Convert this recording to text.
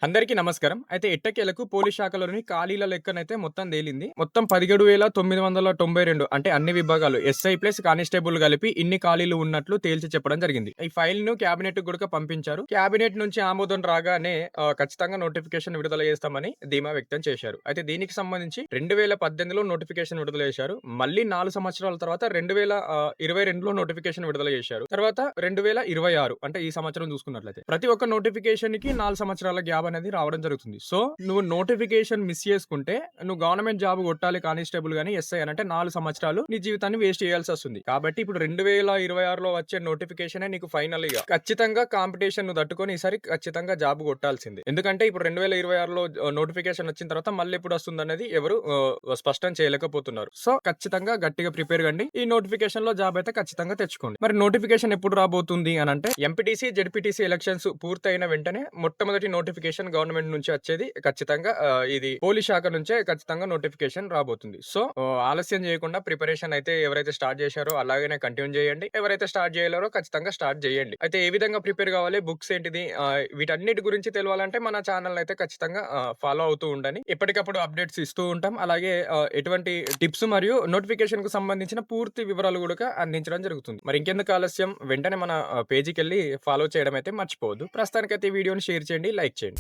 అందరికీ నమస్కారం. అయితే ఎట్టకేలకు పోలీస్ శాఖలోని ఖాళీల లెక్కనైతే మొత్తం తేలింది. మొత్తం 17,992 అంటే అన్ని విభాగాలు ఎస్ఐ ప్లస్ కానిస్టేబుల్ కలిపి ఇన్ని ఖాళీలు ఉన్నట్లు తేల్చి చెప్పడం జరిగింది. ఈ ఫైల్‌ను క్యాబినెట్‌కి గూడా పంపించారు. క్యాబినెట్ నుంచి ఆమోదం రాగానే ఖచ్చితంగా నోటిఫికేషన్ విడుదల చేస్తామని ధీమా వ్యక్తం చేశారు. అయితే దీనికి సంబంధించి 2018లో నోటిఫికేషన్ విడుదల చేశారు. మళ్ళీ 4 సంవత్సరాల తర్వాత 2022లో నోటిఫికేషన్ విడుదల చేశారు. తర్వాత 2026 అంటే ఈ సంవత్సరం చూసుకున్నట్లయితే ప్రతి ఒక్క నోటిఫికేషన్‌కి 4 సంవత్సరాల గ్యాప్ అనేది రావడం జరుగుతుంది. సో, నువ్వు నోటిఫికేషన్ మిస్ చేసుకుంటే, నువ్వు గవర్నమెంట్ జాబ్ కొట్టాలి కానిస్టేబుల్ గాని, ఎస్ఐ అని అంటే 4 సంవత్సరాలు నీ జీవితాన్ని వేస్ట్ చేయాల్సొస్తుంది. కాబట్టి ఇప్పుడు 2026లో వచ్చే నోటిఫికేషనే నీకు ఫైనల్ ఇగ. ఖచ్చితంగా కాంపిటీషన్ నువ్వు తట్టుకొని ఈసారి ఖచ్చితంగా జాబ్ కొట్టాల్సిందే. ఎందుకంటే ఇప్పుడు 2026లో నోటిఫికేషన్ వచ్చిన తర్వాత మళ్ళీ ఎప్పుడు వస్తుందనేది ఎవరు స్పష్టం చేయలేకపోతున్నారు. సో, ఖచ్చితంగా గట్టిగా ప్రిపేర్ కండి. ఈ నోటిఫికేషన్‌లో జాబ్ అయితే ఖచ్చితంగా తెచ్చుకోండి. మరి నోటిఫికేషన్ ఎప్పుడు రాబోతుంది అనంటే ఎంపీటీసీ, జెడ్పీటీసీ ఎలక్షన్స్ పూర్తయిన వెంటనే మొట్టమొదటి నోటిఫికేషన్ గవర్నమెంట్ నుంచి వచ్చేది ఖచ్చితంగా ఇది పోలీస్ శాఖ నుంచే ఖచ్చితంగా నోటిఫికేషన్ రాబోతుంది. సో, ఆలస్యం చేయకుండా ప్రిపరేషన్ అయితే ఎవరైతే స్టార్ట్ చేశారో అలాగనే కంటిన్యూ చేయండి. ఎవరైతే స్టార్ట్ చేయలేరో ఖచ్చితంగా స్టార్ట్ చేయండి. అయితే ఏ విధంగా ప్రిపేర్ కావాలి, బుక్స్ ఏంటిది, వీటన్నిటి గురించి తెలవాలంటే మన ఛానల్ అయితే ఖచ్చితంగా ఫాలో అవుతూ ఉండండి. ఎప్పటికప్పుడు అప్డేట్స్ ఇస్తూ ఉంటాం. అలాగే ఎటువంటి టిప్స్ మరియు నోటిఫికేషన్‌కు సంబంధించిన పూర్తి వివరాలు కూడా అందించడం జరుగుతుంది. మరి ఇంకెందుకు ఆలస్యం, వెంటనే మన పేజీకెళ్ళి ఫాలో చేయడం అయితే మర్చిపోవద్దు. ప్రస్తుతానికైతే ఈ వీడియోని షేర్ చేయండి, లైక్ చేయండి.